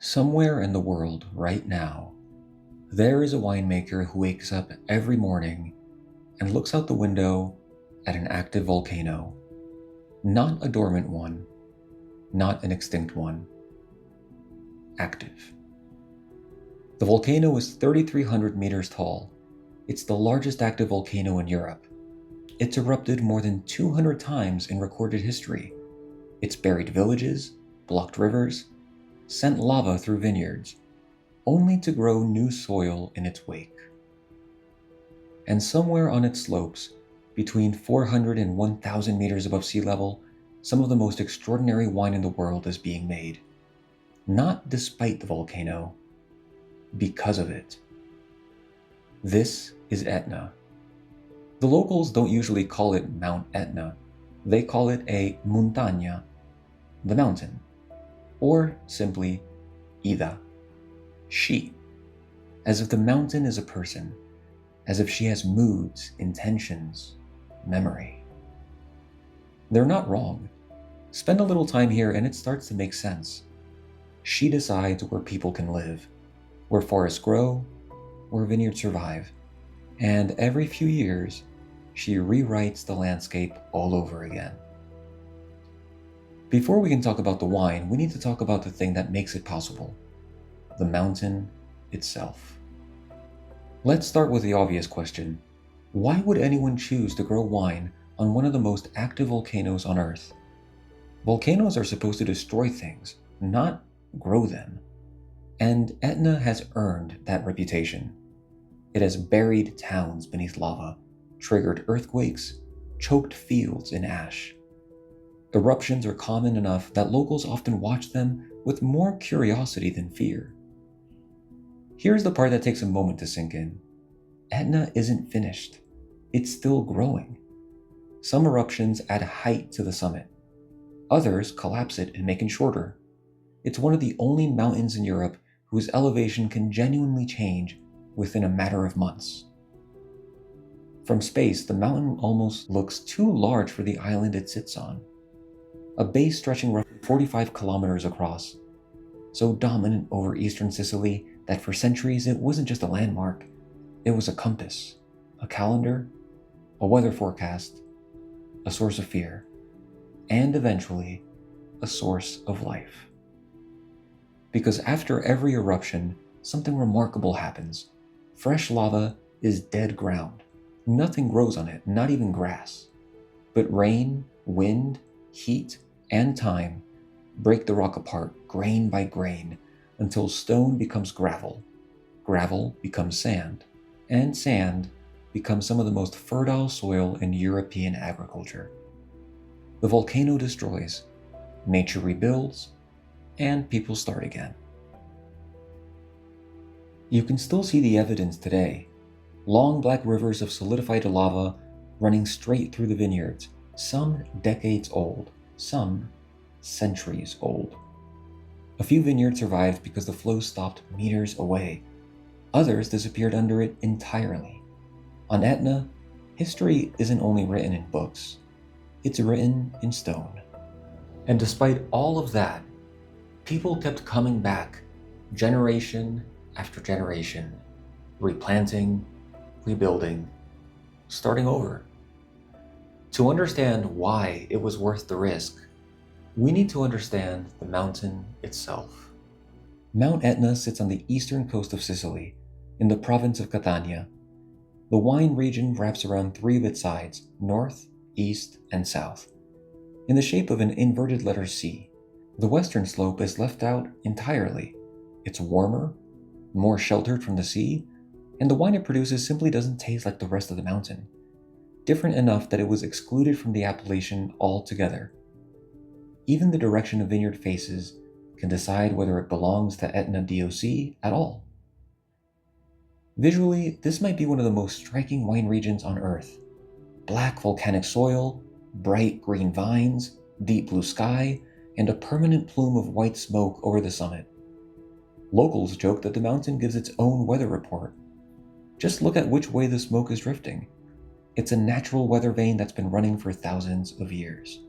Somewhere in the world right now, there is a winemaker who wakes up every morning and looks out the window at an active volcano. Not a dormant one, not an extinct one. Active. The volcano is 3,300 meters tall. It's the largest active volcano in Europe. It's erupted more than 200 times in recorded history. It's buried villages, blocked rivers, sent lava through vineyards, only to grow new soil in its wake. And somewhere on its slopes, between 400 and 1,000 meters above sea level, some of the most extraordinary wine in the world is being made. Not despite the volcano, because of it. This is Etna. The locals don't usually call it Mount Etna. They call it a montaña, the mountain, or simply Ida, she, as if the mountain is a person, as if she has moods, intentions, memory. They're not wrong. Spend a little time here and it starts to make sense. She decides where people can live, where forests grow, where vineyards survive, and every few years, she rewrites the landscape all over again. Before we can talk about the wine, we need to talk about the thing that makes it possible: the mountain itself. Let's start with the obvious question. Why would anyone choose to grow wine on one of the most active volcanoes on Earth? Volcanoes are supposed to destroy things, not grow them. And Etna has earned that reputation. It has buried towns beneath lava, triggered earthquakes, choked fields in ash. Eruptions are common enough that locals often watch them with more curiosity than fear. Here's the part that takes a moment to sink in. Etna isn't finished. It's still growing. Some eruptions add height to the summit. Others collapse it and make it shorter. It's one of the only mountains in Europe whose elevation can genuinely change within a matter of months. From space, the mountain almost looks too large for the island it sits on. A base stretching roughly 45 kilometers across, so dominant over eastern Sicily that for centuries it wasn't just a landmark, it was a compass, a calendar, a weather forecast, a source of fear, and eventually, a source of life. Because after every eruption, something remarkable happens. Fresh lava is dead ground. Nothing grows on it, not even grass. But rain, wind, heat, and time break the rock apart grain by grain until stone becomes gravel, gravel becomes sand, and sand becomes some of the most fertile soil in European agriculture. The volcano destroys, nature rebuilds, and people start again. You can still see the evidence today. Long black rivers of solidified lava running straight through the vineyards, some decades old, some centuries old. A few vineyards survived because the flow stopped meters away. Others disappeared under it entirely. On Etna, history isn't only written in books, it's written in stone. And despite all of that, people kept coming back, generation after generation, replanting, rebuilding, starting over. To understand why it was worth the risk, we need to understand the mountain itself. Mount Etna sits on the eastern coast of Sicily, in the province of Catania. The wine region wraps around three of its sides, north, east, and south, in the shape of an inverted letter C. The western slope is left out entirely. It's warmer, more sheltered from the sea, and the wine it produces simply doesn't taste like the rest of the mountain. Different enough that it was excluded from the appellation altogether. Even the direction a vineyard faces can decide whether it belongs to Etna DOC at all. Visually, this might be one of the most striking wine regions on Earth. Black volcanic soil, bright green vines, deep blue sky, and a permanent plume of white smoke over the summit. Locals joke that the mountain gives its own weather report. Just look at which way the smoke is drifting. It's a natural weather vane that's been running for thousands of years.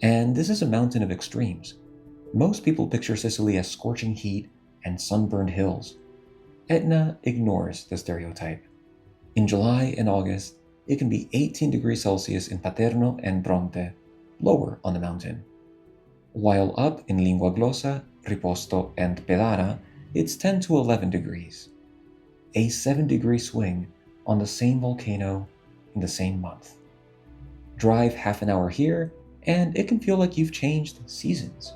And this is a mountain of extremes. Most people picture Sicily as scorching heat and sunburned hills. Etna ignores the stereotype. In July and August, it can be 18 degrees Celsius in Paterno and Bronte, lower on the mountain. While up in Lingua Glossa, Riposto, and Pedara, it's 10 to 11 degrees. A 7-degree swing on the same volcano in the same month. Drive half an hour here, and it can feel like you've changed seasons.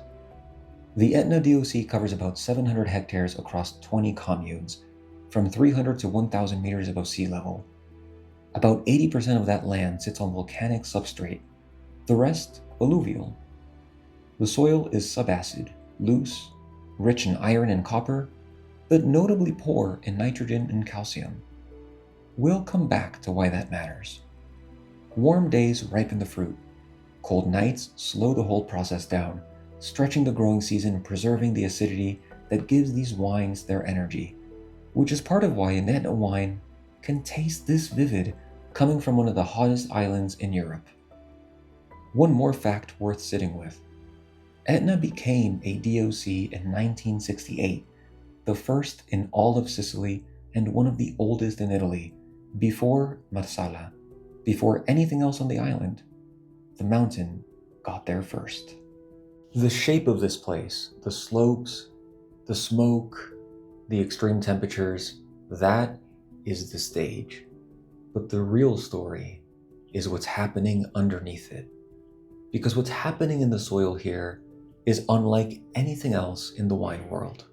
The Etna DOC covers about 700 hectares across 20 communes, from 300 to 1,000 meters above sea level. About 80% of that land sits on volcanic substrate, the rest alluvial. The soil is subacid, loose, rich in iron and copper, but notably poor in nitrogen and calcium. We'll come back to why that matters. Warm days ripen the fruit. Cold nights slow the whole process down, stretching the growing season and preserving the acidity that gives these wines their energy, which is part of why an Etna wine can taste this vivid coming from one of the hottest islands in Europe. One more fact worth sitting with. Etna became a DOC in 1968, the first in all of Sicily and one of the oldest in Italy, before Marsala, before anything else on the island. The mountain got there first. The shape of this place, the slopes, the smoke, the extreme temperatures, that is the stage. But the real story is what's happening underneath it. Because what's happening in the soil here is unlike anything else in the wine world.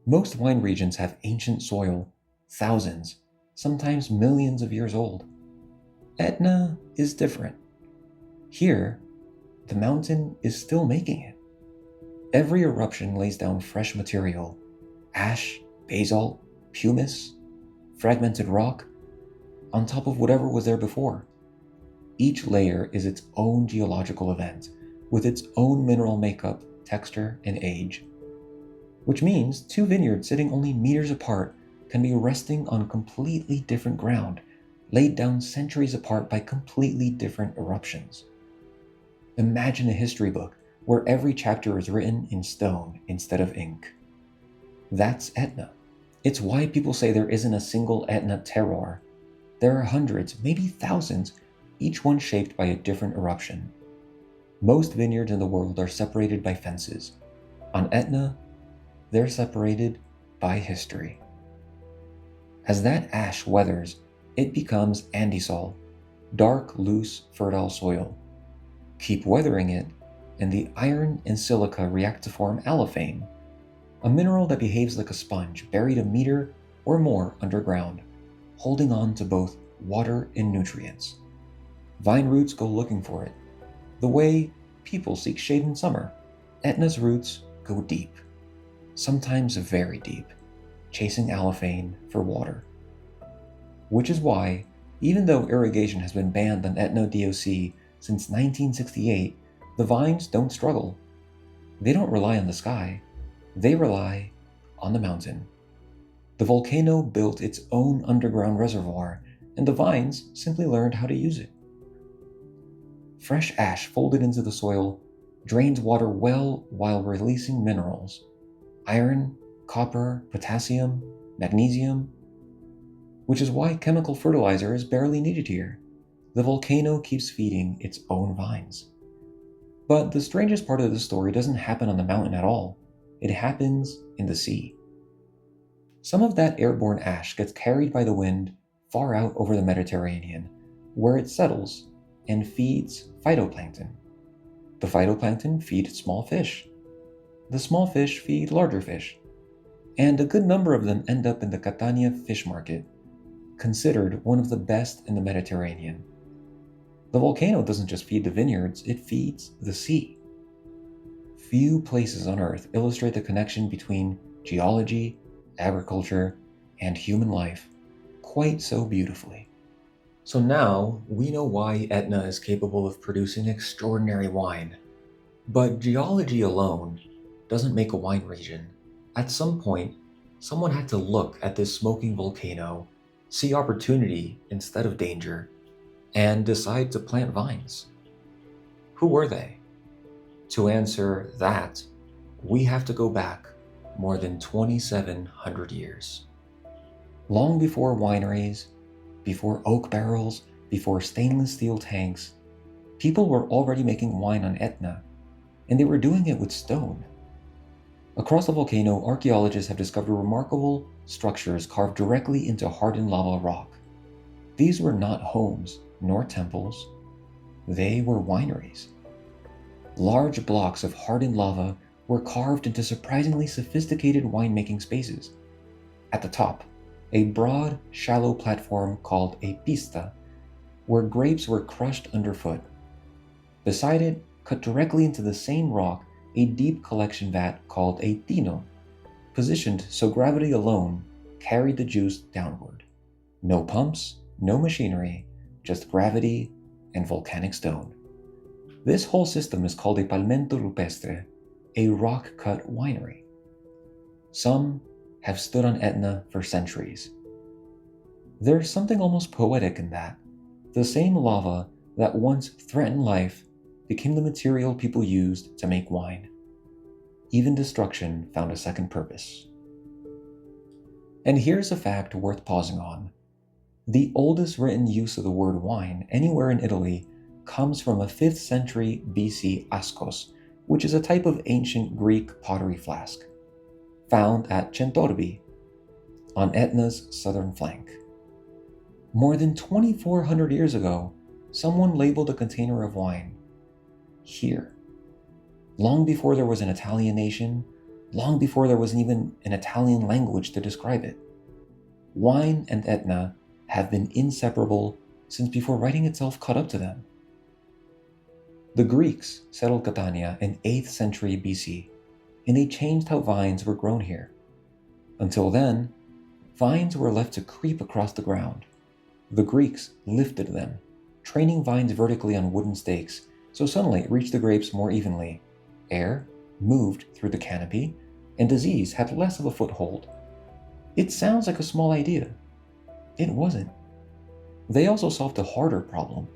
Most wine regions have ancient soil, thousands, sometimes millions of years old. Etna is different. Here, the mountain is still making it. Every eruption lays down fresh material: ash, basalt, pumice, fragmented rock, on top of whatever was there before. Each layer is its own geological event, with its own mineral makeup, texture, and age. Which means two vineyards sitting only meters apart can be resting on completely different ground, laid down centuries apart by completely different eruptions. Imagine a history book where every chapter is written in stone instead of ink. That's Etna. It's why people say there isn't a single Etna terroir. There are hundreds, maybe thousands, each one shaped by a different eruption. Most vineyards in the world are separated by fences. On Etna, they're separated by history. As that ash weathers, it becomes andesol, dark, loose, fertile soil. Keep weathering it, and the iron and silica react to form allophane, a mineral that behaves like a sponge buried a meter or more underground, holding on to both water and nutrients. Vine roots go looking for it. The way people seek shade in summer, Etna's roots go deep, sometimes very deep, chasing allophane for water. Which is why, even though irrigation has been banned on Etna DOC since 1968, the vines don't struggle. They don't rely on the sky. They rely on the mountain. The volcano built its own underground reservoir, and the vines simply learned how to use it. Fresh ash folded into the soil drains water well while releasing minerals: iron, copper, potassium, magnesium, which is why chemical fertilizer is barely needed here. The volcano keeps feeding its own vines. But the strangest part of the story doesn't happen on the mountain at all. It happens in the sea. Some of that airborne ash gets carried by the wind far out over the Mediterranean, where it settles and feeds phytoplankton. The phytoplankton feed small fish. The small fish feed larger fish. And a good number of them end up in the Catania fish market, considered one of the best in the Mediterranean. The volcano doesn't just feed the vineyards, it feeds the sea. Few places on Earth illustrate the connection between geology, agriculture, and human life quite so beautifully. So now we know why Etna is capable of producing extraordinary wine. But geology alone doesn't make a wine region. At some point, someone had to look at this smoking volcano, see opportunity instead of danger, and decide to plant vines. Who were they? To answer that, we have to go back more than 2,700 years. Long before wineries, before oak barrels, before stainless steel tanks, people were already making wine on Etna, and they were doing it with stone. Across the volcano, archaeologists have discovered remarkable structures carved directly into hardened lava rock. These were not homes nor temples, they were wineries. Large blocks of hardened lava were carved into surprisingly sophisticated winemaking spaces. At the top, a broad, shallow platform called a pista, where grapes were crushed underfoot. Beside it, cut directly into the same rock, a deep collection vat called a tino, positioned so gravity alone carried the juice downward. No pumps, no machinery, just gravity and volcanic stone. This whole system is called a palmento rupestre, a rock-cut winery. Some have stood on Etna for centuries. There's something almost poetic in that. The same lava that once threatened life became the material people used to make wine. Even destruction found a second purpose. And here's a fact worth pausing on. The oldest written use of the word wine anywhere in Italy comes from a 5th century BC ascos, which is a type of ancient Greek pottery flask, found at Centorbi, on Etna's southern flank. More than 2,400 years ago, someone labeled a container of wine here. Long before there was an Italian nation, long before there was even an Italian language to describe it. Wine and Etna have been inseparable since before writing itself caught up to them. The Greeks settled Catania in 8th century BC, and they changed how vines were grown here. Until then, vines were left to creep across the ground. The Greeks lifted them, training vines vertically on wooden stakes so sunlight reached the grapes more evenly, air moved through the canopy, and disease had less of a foothold. It sounds like a small idea. It wasn't. They also solved a harder problem: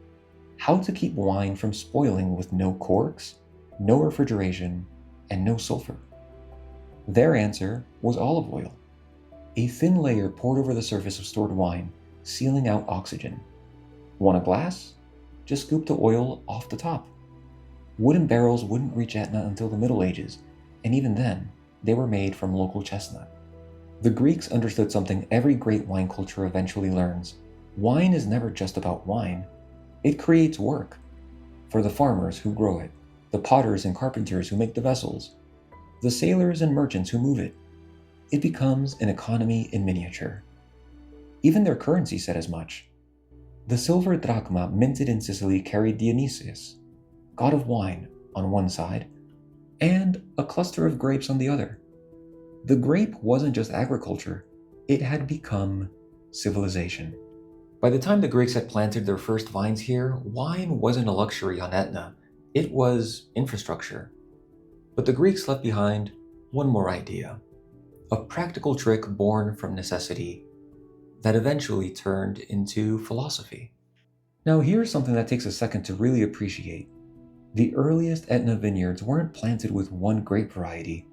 how to keep wine from spoiling with no corks, no refrigeration, and no sulfur. Their answer was olive oil, a thin layer poured over the surface of stored wine, sealing out oxygen. Want a glass? Just scoop the oil off the top. Wooden barrels wouldn't reach Etna until the Middle Ages, and even then, they were made from local chestnut. The Greeks understood something every great wine culture eventually learns. Wine is never just about wine. It creates work. For the farmers who grow it, the potters and carpenters who make the vessels, the sailors and merchants who move it. It becomes an economy in miniature. Even their currency said as much. The silver drachma minted in Sicily carried Dionysius, god of wine, on one side, and a cluster of grapes on the other. The grape wasn't just agriculture, it had become civilization. By the time the Greeks had planted their first vines here, wine wasn't a luxury on Etna, it was infrastructure. But the Greeks left behind one more idea, a practical trick born from necessity that eventually turned into philosophy. Now here's something that takes a second to really appreciate. The earliest Etna vineyards weren't planted with one grape variety.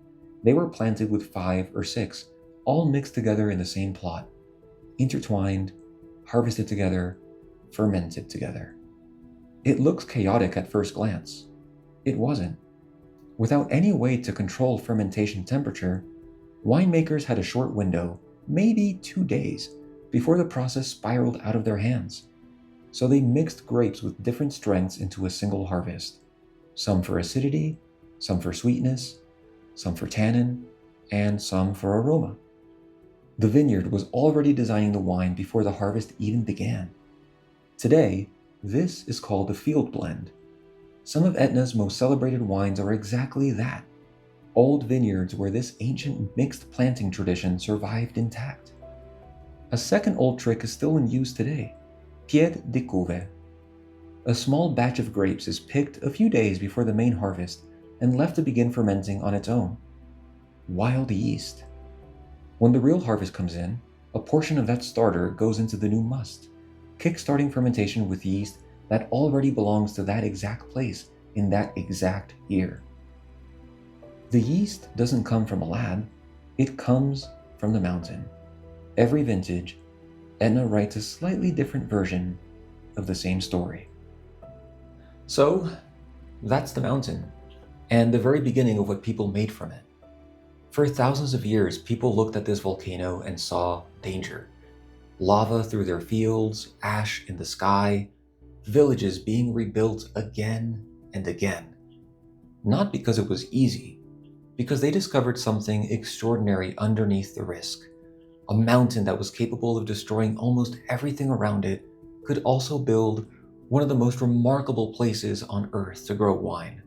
They were planted with 5 or 6, all mixed together in the same plot, intertwined, harvested together, fermented together. It looks chaotic at first glance. It wasn't. Without any way to control fermentation temperature, winemakers had a short window, maybe 2 days, before the process spiraled out of their hands. So they mixed grapes with different strengths into a single harvest. Some for acidity, some for sweetness, some for tannin, and some for aroma. The vineyard was already designing the wine before the harvest even began. Today, this is called a field blend. Some of Etna's most celebrated wines are exactly that, old vineyards where this ancient mixed planting tradition survived intact. A second old trick is still in use today, pied de cuve. A small batch of grapes is picked a few days before the main harvest and left to begin fermenting on its own. Wild yeast. When the real harvest comes in, a portion of that starter goes into the new must, kick-starting fermentation with yeast that already belongs to that exact place in that exact year. The yeast doesn't come from a lab, it comes from the mountain. Every vintage, Etna writes a slightly different version of the same story. So, that's the mountain, and the very beginning of what people made from it. For thousands of years, people looked at this volcano and saw danger. Lava through their fields, ash in the sky, villages being rebuilt again and again. Not because it was easy, because they discovered something extraordinary underneath the risk. A mountain that was capable of destroying almost everything around it could also build one of the most remarkable places on Earth to grow wine.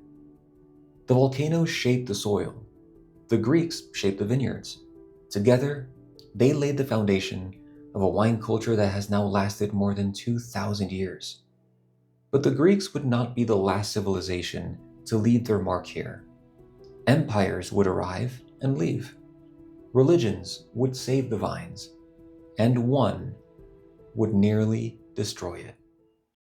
The volcanoes shaped the soil. The Greeks shaped the vineyards. Together, they laid the foundation of a wine culture that has now lasted more than 2,000 years. But the Greeks would not be the last civilization to leave their mark here. Empires would arrive and leave. Religions would save the vines, and one would nearly destroy it.